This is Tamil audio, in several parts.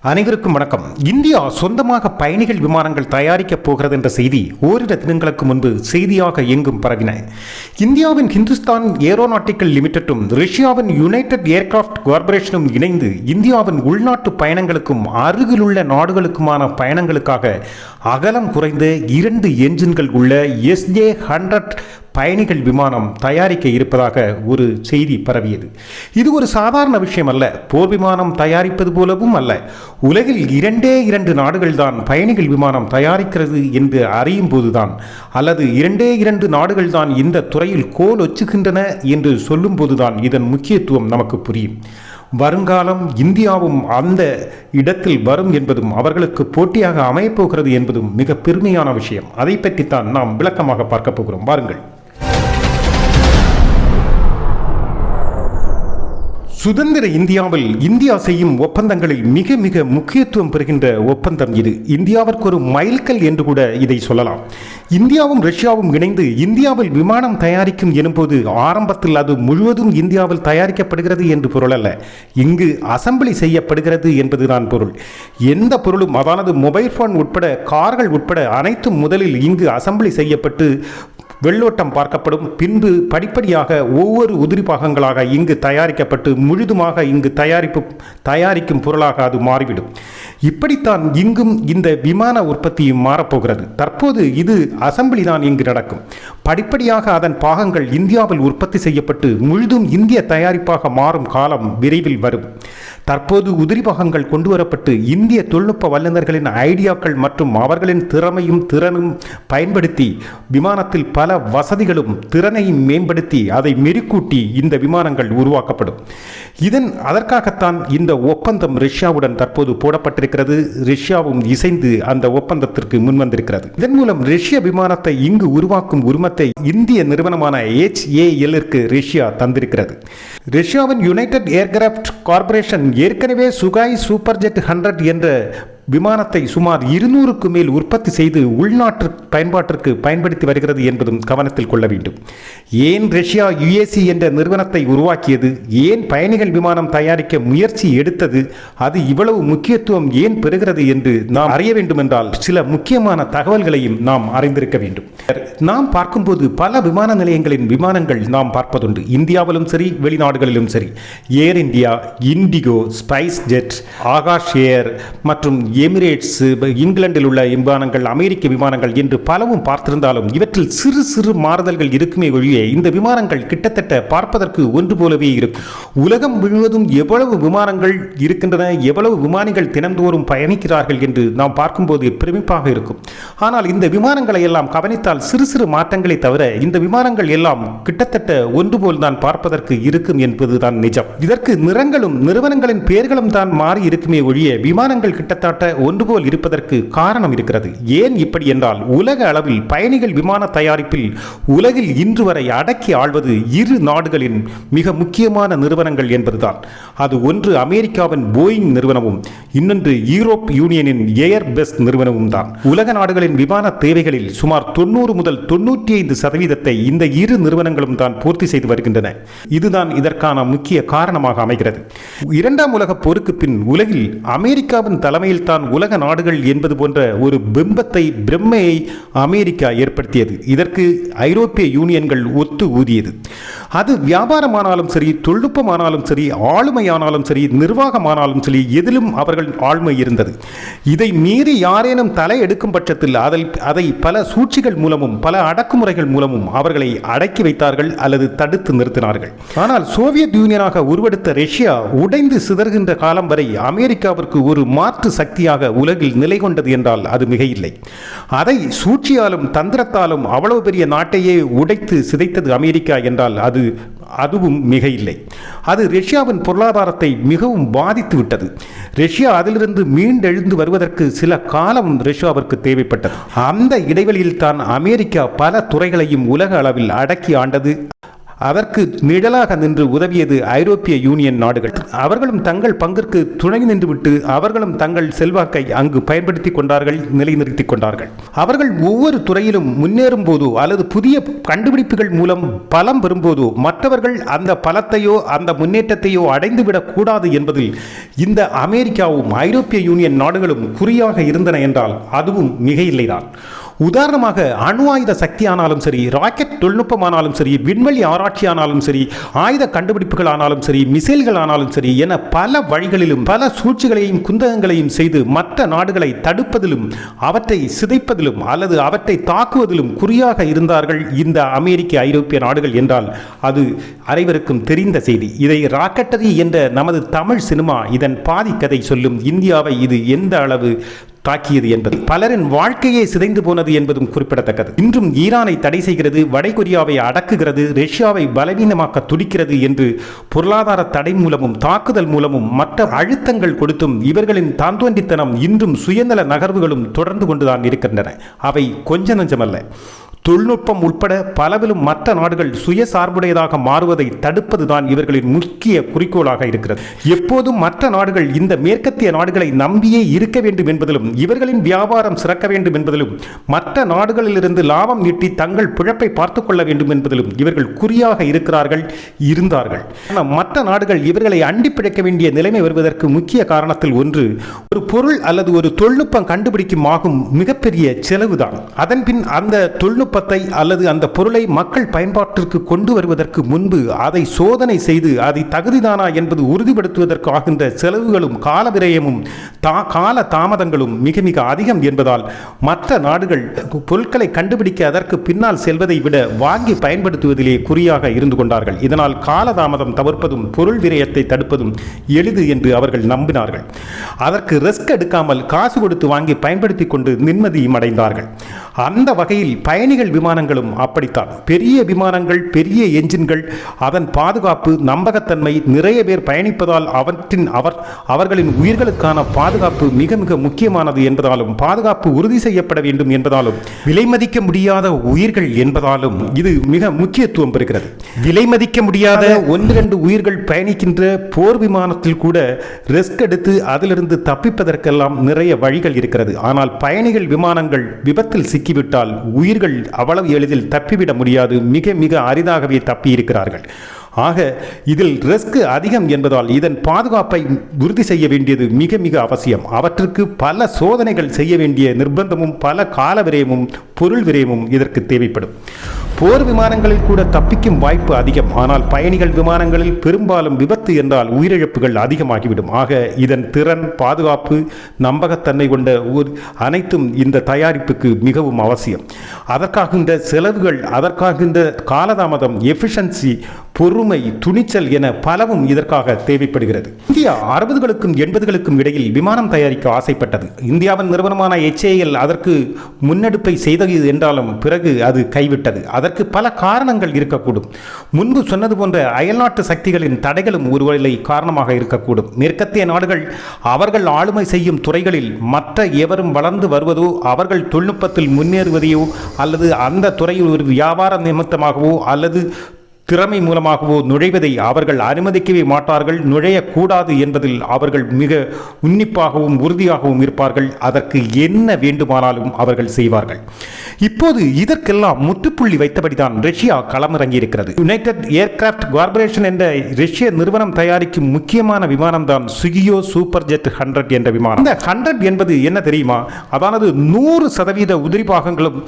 அனைவருக்கும் வணக்கம். இந்தியா சொந்தமாக பயணிகள் விமானங்கள் தயாரிக்கப் போகிறது என்ற செய்தி ஓரிரு தினங்களுக்கு முன்பு செய்தியாக எங்கும் பரவின. இந்தியாவின் ஹிந்துஸ்தான் ஏரோநாட்டிக்கல் லிமிடெடும் ரஷ்யாவின் யுனைடெட் ஏர்கிராஃப்ட் கார்ப்பரேஷனும் இணைந்து இந்தியாவின் உள்நாட்டு பயணங்களுக்கும் அருகிலுள்ள நாடுகளுக்குமான பயணங்களுக்காக அகலம் குறைந்த 2 என்ஜின்கள் உள்ள SJ-100 பயணிகள் விமானம் தயாரிக்க இருப்பதாக ஒரு செய்தி பரவியது. இது ஒரு சாதாரண விஷயம் அல்ல. போர் விமானம் தயாரிப்பது போலவும் அல்ல. உலகில் 2 நாடுகள் தான் பயணிகள் விமானம் தயாரிக்கிறது என்று அறியும் போதுதான், அல்லது 2 நாடுகள் தான் இந்த துறையில் கோல் ஒச்சுகின்றன என்று சொல்லும் போதுதான் இதன் முக்கியத்துவம் நமக்கு புரியும். வருங்காலம் இந்தியாவும் அந்த இடத்தில் வரும் என்பதும் அவர்களுக்கு போட்டியாக அமையப்போகிறது என்பதும் மிக பெருமையான விஷயம். அதை பற்றித்தான் நாம் விளக்கமாக பார்க்க போகிறோம். வாருங்கள். சுதந்திர இந்தியாவில் இந்தியா செய்யும் ஒப்பந்தங்களில் மிக மிக முக்கியத்துவம் பெறுகின்ற ஒப்பந்தம் இது. இந்தியாவிற்கு ஒரு மைல்கல் என்று கூட இதை சொல்லலாம். இந்தியாவும் ரஷ்யாவும் இணைந்து இந்தியாவில் விமானம் தயாரிக்கும் எனும்போது ஆரம்பத்தில் அது முழுவதும் இந்தியாவில் தயாரிக்கப்படுகிறது என்று பொருள் அல்ல. இங்கு அசம்பிளி செய்யப்படுகிறது என்பதுதான் பொருள். எந்த பொருளும், அதாவது மொபைல் போன் உட்பட கார்கள் உட்பட அனைத்தும் முதலில் இங்கு அசம்பிளி செய்யப்பட்டு வெள்ளோட்டம் பார்க்கப்படும். பின்பு படிப்படியாக ஒவ்வொரு உதிரி பாகங்களாக இங்கு தயாரிக்கப்பட்டு முழுதுமாக இங்கு தயாரிக்கும் பொருளாக அது மாறிவிடும். இப்படித்தான் இங்கும் இந்த விமான உற்பத்தியும் மாறப்போகிறது. தற்போது இது அசம்பிளி தான் இங்கு நடக்கும். படிப்படியாக அதன் பாகங்கள் இந்தியாவில் உற்பத்தி செய்யப்பட்டு முழுதும் இந்திய தயாரிப்பாக மாறும் காலம் விரைவில் வரும். தற்போது உதிரி பாகங்கள் கொண்டு வரப்பட்டு இந்திய தொழில்நுட்ப வல்லுநர்களின் ஐடியாக்கள் மற்றும் அவர்களின் திறனும் பயன்படுத்தி விமானத்தில் பல வசதிகளும் திறனையும் மேம்படுத்தி அதை மெருகூட்டி இந்த விமானங்கள் உருவாக்கப்படும். அதற்காகத்தான் இந்த ஒப்பந்தம் ரஷ்யாவுடன் தற்போது போடப்பட்டிருக்கிறது. ரஷ்யாவும் இசைந்து அந்த ஒப்பந்தத்திற்கு முன்வந்திருக்கிறது. இதன் மூலம் ரஷ்ய விமானத்தை இங்கு உருவாக்கும் உரிமத்தை இந்திய நிறுவனமான HAL-ற்கு ரஷ்யா தந்திருக்கிறது. ரஷ்யாவின் யுனைடெட் ஏர்கிராஃப்ட் கார்ப்பரேஷன் ஏற்கனவே சுகாய் சூப்பர்ஜெட் 100 என்ற விமானத்தை சுமார் 200க்கு மேல் உற்பத்தி செய்து உள்நாட்டு பயன்பாட்டிற்கு பயன்படுத்தி வருகிறது என்பதும் கவனத்தில் கொள்ள வேண்டும். ஏன் ரஷ்யா UAC என்ற நிறுவனத்தை உருவாக்கியது? ஏன் பயணிகள் விமானம் தயாரிக்க முயற்சி எடுத்தது? அது இவ்வளவு முக்கியத்துவம் ஏன் பெறுகிறது என்று நாம் அறிய வேண்டும் என்றால் சில முக்கியமான தகவல்களையும் நாம் அறிந்திருக்க வேண்டும். நாம் பார்க்கும்போது பல விமான நிலையங்களின் விமானங்கள் நாம் பார்ப்பதுண்டு. இந்தியாவிலும் சரி, வெளிநாடுகளிலும் சரி. ஏர் இந்தியா, இண்டிகோ, ஸ்பைஸ் ஜெட், ஆகாஷ் ஏர் மற்றும் எமிரேட்ஸ், இங்கிலாந்தில் உள்ள விமானங்கள், அமெரிக்க விமானங்கள் என்று பலவும் பார்த்திருந்தாலும் இவற்றில் சிறு சிறு மாறுதல்கள் இருக்குமே ஒழிய இந்த விமானங்கள் கிட்டத்தட்ட பார்ப்பதற்கு ஒன்று போலவே இருக்கும். உலகம் முழுவதும் எவ்வளவு விமானங்கள் இருக்கின்றன, எவ்வளவு விமானிகள் தினந்தோறும் பயணிக்கிறார்கள் என்று நாம் பார்க்கும்போது பிரமிப்பாக இருக்கும். ஆனால் இந்த விமானங்களை எல்லாம் கவனித்தால் சிறு சிறு மாற்றங்களை தவிர இந்த விமானங்கள் எல்லாம் கிட்டத்தட்ட ஒன்று போல் தான் பார்ப்பதற்கு இருக்கும் என்பதுதான் நிஜம். இதற்கு நிறங்களும் நிறுவனங்களின் பெயர்களும் தான் மாறி இருக்குமே ஒழிய விமானங்கள் கிட்டத்தட்ட ஒன்றுபோல் இருப்பதற்கு காரணம் இருக்கிறது. ஏன் இப்படி என்றால், உலக அளவில் பயணிகள் விமான தயாரிப்பில் உலகில் இன்று வரை அடக்கி ஆள்வது 2 நாடுகளின் மிக முக்கியமான நிறுவனங்கள் என்பதுதான். அது ஒன்று அமெரிக்காவின் போயிங் நிறுவனமும் இன்னொன்று யூரோப் யூனியனின் ஏர்பஸ் நிறுவனமும் தான். உலக நாடுகளின் விமான தேவைகளில் சுமார் 90 முதல் 95% இந்த 2 நிறுவனங்களும் தான் பூர்த்தி செய்து வருகின்றன. இதுதான் இதற்கான முக்கிய காரணமாக அமைகிறது. 2ஆம் உலக போருக்கு பின் உலகில் அமெரிக்காவின் தலைமையில் தான் உலக நாடுகள் என்பது போன்ற ஒரு பிரம்மையை அமெரிக்கா ஏற்படுத்தியது. இதற்கு ஐரோப்பிய யூனியன்கள் ஒத்து ஊதியது. அது வியாபாரமானாலும் சரி, தொழில்நுட்பமானாலும் சரி, ஆளுமையானாலும் சரி, நிர்வாகமானாலும் சரி, எதிலும் அவர்கள் ஆளுமை இருந்தது. இதை மீறி யாரேனும் தலை எடுக்கும் பட்சத்தில் அதை பல சூழ்ச்சிகள் மூலமும் பல அடக்குமுறைகள் மூலமும் அவர்களை அடக்கி வைத்தார்கள் அல்லது தடுத்து நிறுத்தினார்கள். ஆனால் சோவியத் யூனியனாக உருவெடுத்த ரஷ்யா உடைந்து சிதறுகின்ற காலம் வரை அமெரிக்காவிற்கு ஒரு மாற்று சக்தியாக உலகில் நிலை கொண்டது என்றால் அது மிக இல்லை. அதை சூழ்ச்சியாலும் தந்திரத்தாலும் அவ்வளவு பெரிய நாட்டையே உடைத்து சிதைத்தது அமெரிக்கா என்றால் அதுவும் மிக இல்லை. அது ரஷ்யாவின் பொருளாதாரத்தை மிகவும் பாதித்து விட்டது. ரஷ்யா அதிலிருந்து மீண்டெழுந்து வருவதற்கு சில காலம் ரஷ்யாவிற்கு தேவைப்பட்டது. அந்த இடைவெளியில் தான் அமெரிக்கா பல துறைகளையும் உலக அளவில் அடக்கி ஆண்டது. அதற்கு நிழலாக நின்று உதவியது ஐரோப்பிய யூனியன் நாடுகள். அவர்களும் தங்கள் பங்கிற்கு துணை நின்றுவிட்டு அவர்களும் தங்கள் செல்வாக்கை அங்கு பயன்படுத்திக் கொண்டார்கள், நிலைநிறுத்திக் கொண்டார்கள். அவர்கள் ஒவ்வொரு துறையிலும் முன்னேறும் போதோ அல்லது புதிய கண்டுபிடிப்புகள் மூலம் பலம் பெறும்போதோ மற்றவர்கள் அந்த பலத்தையோ அந்த முன்னேற்றத்தையோ அடைந்துவிடக் கூடாது என்பதில் இந்த அமெரிக்காவும் ஐரோப்பிய யூனியன் நாடுகளும் குறியாக இருந்தன என்றால் அதுவும் மிக இல்லைதான். உதாரணமாக அணு ஆயுத சக்தி ஆனாலும் சரி, ராக்கெட் தொழில்நுட்பமானாலும் சரி, விண்வெளி ஆராய்ச்சி ஆனாலும் சரி, ஆயுத கண்டுபிடிப்புகள் ஆனாலும் சரி, மிசைல்கள் ஆனாலும் சரி என பல வழிகளிலும் பல சூழ்ச்சிகளையும் குந்தகங்களையும் செய்து மற்ற நாடுகளை தடுப்பதிலும் அவற்றை சிதைப்பதிலும் அல்லது அவற்றை தாக்குவதிலும் குறியாக இருந்தார்கள் இந்த அமெரிக்க ஐரோப்பிய நாடுகள் என்றால் அது அனைவருக்கும் தெரிந்த செய்தி. இதை ராக்கெட்டரி என்ற நமது தமிழ் சினிமா இதன் பாதி கதை சொல்லும். இந்தியாவை இது எந்த அளவு தாக்கியது என்பது, பலரின் வாழ்க்கையே சிதைந்து போனது என்பதும் குறிப்பிடத்தக்கது. இன்றும் ஈரானை தடை செய்கிறது, வடகொரியாவை அடக்குகிறது, ரஷ்யாவை பலவீனமாக்க துடிக்கிறது என்று பொருளாதார தடை மூலமும் தாக்குதல் மூலமும் மற்ற அழுத்தங்கள் கொடுத்தும் இவர்களின் தாந்தோன்றித்தனம் இன்றும் சுயநல நகர்வுகளும் தொடர்ந்து கொண்டுதான் இருக்கின்றன. அவை கொஞ்ச நஞ்சமல்ல. தொழில்நுட்பம் உட்பட பலவிலும் மற்ற நாடுகள் சுயசார்புடையதாக மாறுவதை தடுப்பதுதான் இவர்களின் முக்கிய குறிக்கோளாக இருக்கிறது. எப்போதும் மற்ற நாடுகள் இந்த மேற்கத்திய நாடுகளை நம்பியே இருக்க வேண்டும் என்பதிலும் இவர்களின் வியாபாரம் சிறக்க வேண்டும் என்பதிலும் மற்ற நாடுகளிலிருந்து லாபம் ஈட்டி தங்கள் பிழப்பை பார்த்துக் கொள்ள வேண்டும் என்பதிலும் இவர்கள் குறியாக இருக்கிறார்கள், இருந்தார்கள். மற்ற நாடுகள் இவர்களை அண்டி பிழைக்க வேண்டிய நிலைமை வருவதற்கு முக்கிய காரணத்தில் ஒன்று, ஒரு பொருள் அல்லது ஒரு தொழில்நுட்பம் கண்டுபிடிக்கும் ஆகும் மிகப்பெரிய செலவுதான். அதன் பின் அந்த தொழில்நுட்ப அல்லது அந்த பொருளை மக்கள் பயன்பாட்டிற்கு கொண்டு வருவதற்கு முன்பு அதை சோதனை செய்து அதை தகுதிதானா என்பது உறுதிப்படுத்துவதற்கு ஆகின்ற செலவுகளும் கால விரயமும் கால தாமதங்களும் மிக மிக அதிகம் என்பதால் மற்ற நாடுகள் பொருட்களை கண்டுபிடிக்க அதற்கு பின்னால் செல்வதை விட வாங்கி பயன்படுத்துவதிலே குறியாக இருந்து கொண்டார்கள். இதனால் காலதாமதம் தவிர்ப்பதும் பொருள் விரயத்தை தடுப்பதும் எளிது என்று அவர்கள் நம்பினார்கள். அதற்கு ரிஸ்க் எடுக்காமல் காசு கொடுத்து வாங்கி பயன்படுத்தி கொண்டு நிம்மதியும் அடைந்தார்கள். அந்த வகையில் பயணிகள் விமானங்களும் அப்படித்தான். பெரிய விமானங்கள், பெரிய என்ஜின்கள், அதன் பாதுகாப்பு, நம்பகத்தன்மை, நிறைய பேர் பயணிப்பதால் அவர்களின் உயிர்களுக்கான பாதுகாப்பு மிக மிக முக்கியமானது என்பதாலும் பாதுகாப்பு உறுதி செய்யப்பட வேண்டும் என்பதாலும் விலை மதிக்க முடியாத உயிர்கள் என்பதாலும் இது மிக முக்கியத்துவம் பெறுகிறது. விலை மதிக்க முடியாத 1-2 உயிர்கள் பயணிக்கின்ற போர் விமானத்தில் கூட ரிஸ்க் எடுத்து அதிலிருந்து தப்பிப்பதற்கெல்லாம் நிறைய வழிகள் இருக்கிறது. ஆனால் பயணிகள் விமானங்கள் விபத்தில் சிக்கிவிட்டால் உயிர்கள் அவ்வளவு எளிதில் தப்பிவிட முடியாது. மிக மிக அரிதாகவே தப்பி இருக்கிறார்கள். ஆக இதில் ரிஸ்க் அதிகம் என்பதால் இதன் பாதுகாப்பை உறுதி செய்ய வேண்டியது மிக மிக அவசியம். அவற்றுக்கு பல சோதனைகள் செய்ய வேண்டிய நிர்பந்தமும் பல கால விரயமும் பொருள் விரயமும் இதற்கு தேவைப்படும். போர் விமானங்களில் கூட தப்பிக்கும் வாய்ப்பு அதிகம். ஆனால் பயணிகள் விமானங்களில் பெரும்பாலும் விபத்து என்றால் உயிரிழப்புகள் அதிகமாகிவிடும். ஆக இதன் திறன், பாதுகாப்பு, நம்பகத்தன்மை கொண்ட அனைத்தும் இந்த தயாரிப்புக்கு மிகவும் அவசியம். அதற்காகின்ற செலவுகள், அதற்காகின்ற காலதாமதம், எஃபிஷியன்சி, பொறுமை, துணிச்சல் என பலவும் இதற்காக தேவைப்படுகிறது. இந்தியா 60களுக்கும் 80களுக்கும் இடையில் விமானம் தயாரிக்க ஆசைப்பட்டது. இந்தியாவின் நிறுவனமான HAL அதற்கு முன்னெடுப்பை செய்தது என்றாலும் பிறகு அது கைவிட்டது. அதற்கு பல காரணங்கள் இருக்கக்கூடும். முன்பு சொன்னது போன்ற அயல்நாட்டு சக்திகளின் தடைகளும் ஒருவேளை காரணமாக இருக்கக்கூடும். மேற்கத்திய நாடுகள் அவர்கள் ஆளுமை செய்யும் துறைகளில் மற்ற எவரும் வளர்ந்து வருவதோ, அவர்கள் தொழில்நுட்பத்தில் முன்னேறுவதையோ அல்லது அந்த துறையில் ஒரு வியாபார நிமித்தமாகவோ அல்லது திறமை மூலமாகவோ நுழைவதை அவர்கள் அனுமதிக்கவே மாட்டார்கள். நுழையக்கூடாது என்பதில் அவர்கள் மிக உன்னிப்பாகவும் உறுதியாகவும் இருப்பார்கள். அதற்கு என்ன வேண்டுமானாலும் அவர்கள் செய்வார்கள். இப்போது இதற்கெல்லாம் முற்றுப்புள்ளி வைத்தபடிதான் ரஷ்யா களமிறங்கியிருக்கிறது. யுனைடெட் ஏர்கிராஃப்ட் கார்பரேஷன் என்ற ரஷ்ய நிறுவனம் தயாரிக்கும் முக்கியமான விமானம் தான் சுகியோ சூப்பர் ஜெட் 100 என்ற விமானம். இந்த 100 என்பது என்ன தெரியுமா? அதாவது 100% உதிரி பாகங்களும்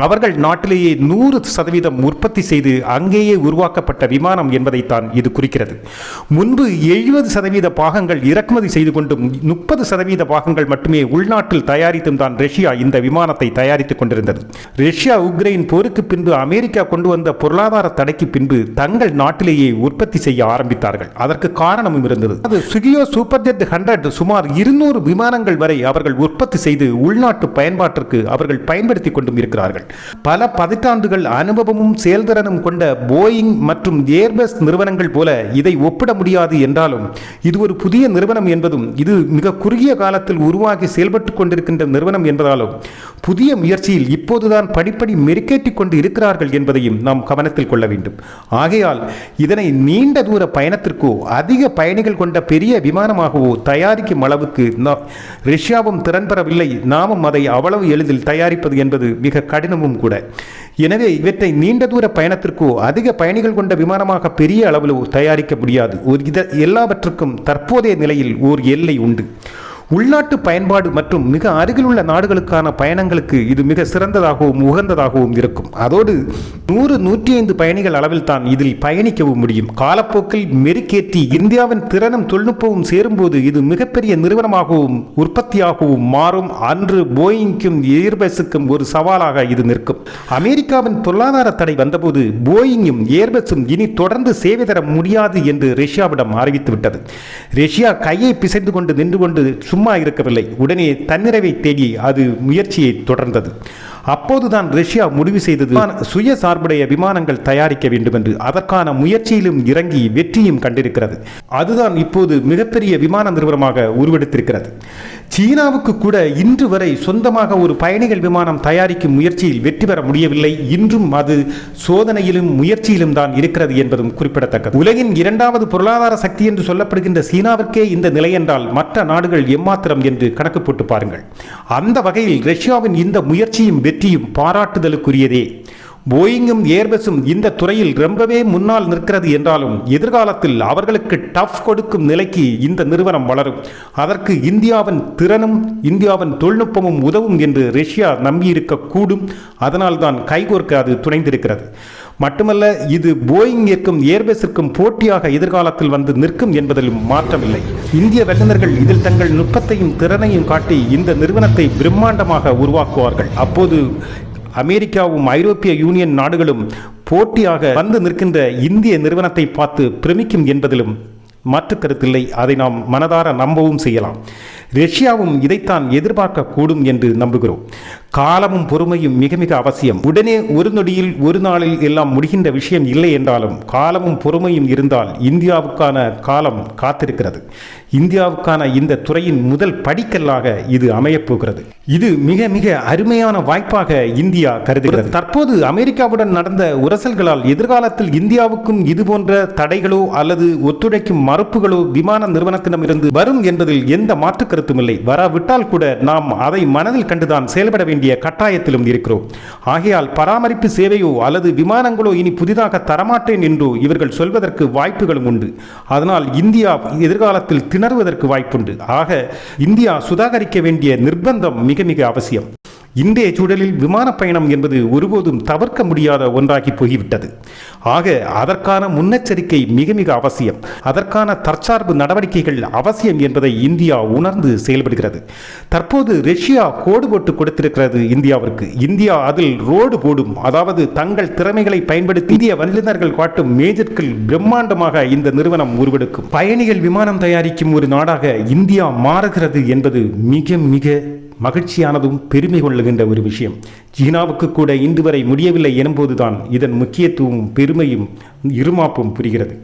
அவர்கள் நாட்டிலேயே 100% உற்பத்தி செய்து அங்கேயே உருவாக்கப்பட்ட விமானம் என்பதைத்தான் இது குறிக்கிறது. முன்பு 70% பாகங்கள் இறக்குமதி செய்து கொண்டும் 30% பாகங்கள் மட்டுமே உள்நாட்டில் தயாரித்தும் தான் ரஷ்யா இந்த விமானத்தை தயாரித்துக் கொண்டிருந்தது. ரஷ்யா உக்ரைன் போருக்கு பின்பு அமெரிக்கா கொண்டு வந்த பொருளாதார தடைக்கு பின்பு தங்கள் நாட்டிலேயே உற்பத்தி செய்ய ஆரம்பித்தார்கள். அதற்கு காரணமும் இருந்தது. அது சுகியோ சூப்பர் ஜெட் 100 சுமார் 200 விமானங்கள் வரை அவர்கள் உற்பத்தி செய்து உள்நாட்டு பயன்பாட்டிற்கு அவர்கள் பயன்படுத்திக் கொண்டும் இருக்கிறார்கள். பல பதிட்டாண்டுகள் அனுபவமும் செயல்திறனும் கொண்ட போயிங் மற்றும் ஏர்பஸ் நிறுவனங்கள் போல இதை ஒப்பிட முடியாது என்றாலும் இது ஒரு புதிய நிறுவனம் என்பதும் இது மிக குறுகிய காலத்தில் உருவாகி செயல்பட்டு கொண்டிருக்கின்ற நிறுவனம் என்பதாலும் புதிய முயற்சியில் இப்போதுதான் படிப்படி மெருகேற்றிக் கொண்டு இருக்கிறார்கள் என்பதையும் நாம் கவனத்தில் கொள்ள வேண்டும். ஆகையால் இதனை நீண்ட தூர பயணத்திற்கோ அதிக பயணிகள் கொண்ட பெரிய விமானமாகவோ தயாரிக்கும் அளவுக்கு ரஷ்யாவும் திறன் பெறவில்லை. நாமும் அதை அவ்வளவு எளிதில் தயாரிப்பது என்பது மிக கடினமும் கூட. எனவே இவற்றை நீண்ட தூர பயணத்திற்கோ அதிக பயணிகள் கொண்ட விமானமாக பெரிய அளவில் தயாரிக்க முடியாது. எல்லாவற்றுக்கும் தற்போதைய நிலையில் ஓர் எல்லை உண்டு. உள்நாட்டு பயன்பாடு மற்றும் மிக அருகிலுள்ள நாடுகளுக்கான பயணங்களுக்கு இது மிக சிறந்ததாகவும் உகந்ததாகவும் இருக்கும். அதோடு 100-105 பயணிகள் அளவில் தான் இதில் பயணிக்கவும் முடியும். காலப்போக்கில் மெருகேற்றி இந்தியாவின் திறனும் தொழில்நுட்பமும் சேரும்போது இது மிகப்பெரிய நிறுவனமாகவும் உற்பத்தியாகவும் மாறும். அன்று போயிங்கும் ஏர்பஸுக்கும் ஒரு சவாலாக இது நிற்கும். அமெரிக்காவின் பொருளாதார தடை வந்தபோது போயிங்கும் ஏர்பஸும் இனி தொடர்ந்து சேவை தர முடியாது என்று ரஷ்யாவிடம் அறிவித்துவிட்டது. ரஷ்யா கையை பிசைந்து கொண்டு நின்று கொண்டு சும்மா இருக்கவில்லை. உடனே தன்னிறைவை தேடி அது முயற்சியை தொடர்ந்தது. அப்போதுதான் ரஷ்யா முடிவு செய்தது சுயசார்புடைய விமானங்கள் தயாரிக்க வேண்டும் என்று. அதற்கான முயற்சியிலும் இறங்கி வெற்றியும் கண்டிருக்கிறது. அதுதான் இப்போது மிகப்பெரிய விமான நிறுவனமாக உருவெடுத்திருக்கிறது. சீனாவுக்கு கூட இன்று வரை சொந்தமாக ஒரு பயணிகள் விமானம் தயாரிக்கும் முயற்சியில் வெற்றி பெற முடியவில்லை. இன்றும் அது சோதனையிலும் முயற்சியிலும் தான் இருக்கிறது என்பதும் குறிப்பிடத்தக்கது. உலகின் 2வது பொருளாதார சக்தி என்று சொல்லப்படுகின்ற சீனாவிற்கே இந்த நிலை என்றால் மற்ற நாடுகள் எம்மாத்திரம் என்று கணக்கு போட்டு பாருங்கள். அந்த வகையில் ரஷ்யாவின் இந்த முயற்சியும் வெற்றியும் பாராட்டுதலுக்குரியதே. போயிங்கும் ஏர்பஸும் இந்த துறையில் ரொம்பவே முன்னால் நிற்கிறது என்றாலும் எதிர்காலத்தில் அவர்களுக்கு டஃப் கொடுக்கும் நிலைக்கு இந்த நிறுவனம் வளரும். அதற்கு இந்தியாவின் திறனும் இந்தியாவின் தொழில்நுட்பமும் உதவும் என்று ரஷ்யா நம்பியிருக்க கூடும். அதனால் தான் கைகோர்க்க அது துணைந்திருக்கிறது. மட்டுமல்ல, இது போயிங்கிற்கும் ஏர்பஸிற்கும் போட்டியாக எதிர்காலத்தில் வந்து நிற்கும் என்பதிலும் மாற்றமில்லை. இந்திய வல்லுநர்கள் இதில் தங்கள் நுட்பத்தையும் திறனையும் காட்டி இந்த நிறுவனத்தை பிரம்மாண்டமாக உருவாக்குவார்கள். அப்போது அமெரிக்காவும் ஐரோப்பிய யூனியன் நாடுகளும் போட்டியாக வந்து நிற்கின்ற இந்திய நிறுவனத்தை பார்த்து பிரமிக்கும் என்பதிலும் மாற்று கருத்தில்லை. அதை நாம் மனதார நம்பவும் செய்யலாம். ரஷ்யாவும் இதைத்தான் எதிர்பார்க்க கூடும் என்று நம்புகிறோம். காலமும் பொறுமையும் மிக மிக அவசியம். உடனே ஒரு நொடியில் ஒரு நாளில் எல்லாம் முடிகின்ற விஷயம் இல்லை என்றாலும் காலமும் பொறுமையும் இருந்தால் இந்தியாவுக்கான காலம் காத்திருக்கிறது. இந்தியாவுக்கான இந்த துறையின் முதல் படிக்கல்லாக இது அமையப்போகிறது. இது மிக மிக அருமையான வாய்ப்பாக இந்தியா கருதுகிறது. தற்போது அமெரிக்காவுடன் நடந்த உரசல்களால் எதிர்காலத்தில் இந்தியாவுக்கும் இதுபோன்ற தடைகளோ அல்லது ஒத்துழைக்கும் மறுப்புகளோ விமான நிறுவனத்திடமிருந்து வரும் என்பதில் எந்த மாற்று கருத்துமில்லை. வராவிட்டால் கூட நாம் அதை மனதில் கண்டுதான் செயல்பட வேண்டிய கட்டாயத்திலும் இருக்கிறோம். ஆகையால் பராமரிப்பு சேவையோ அல்லது விமானங்களோ இனி புதிதாக தரமாட்டேன் என்றோ இவர்கள் சொல்வதற்கு வாய்ப்புகளும் உண்டு. அதனால் இந்தியா எதிர்காலத்தில் திணறுவதற்கு வாய்ப்புண்டு. ஆக இந்தியா சுதாகரிக்க வேண்டிய நிர்பந்தம் மிக மிக அவசியம். இன்றைய சூழலில் விமான பயணம் என்பது ஒருபோதும் தவிர்க்க முடியாத ஒன்றாகி போய்விட்டது. ஆக அதற்கான முன்னெச்சரிக்கை மிக மிக அவசியம். அதற்கான தற்சார்பு நடவடிக்கைகள் அவசியம் என்பதை இந்தியா உணர்ந்து செயல்படுகிறது. தற்போது ரஷ்யா கோடு போட்டு கொடுத்திருக்கிறது இந்தியாவிற்கு. இந்தியா அதில் ரோடு போடும். அதாவது தங்கள் திறமைகளை பயன்படுத்தி இந்திய வல்லுநர்கள் காட்டும் மேஜிற்கில் பிரம்மாண்டமாக இந்த நிறுவனம் உருவெடுக்கும். பயணிகள் விமானம் தயாரிக்கும் ஒரு நாடாக இந்தியா மாறுகிறது என்பது மிக மிக மகிழ்ச்சியானதும் பெருமை கொள்ளுகின்ற ஒரு விஷயம். சீனாவுக்கு கூட இன்று வரை முடியவில்லை எனும்போதுதான் இதன் முக்கியத்துவமும் பெருமையும் இருமாப்பும் புரிகிறது.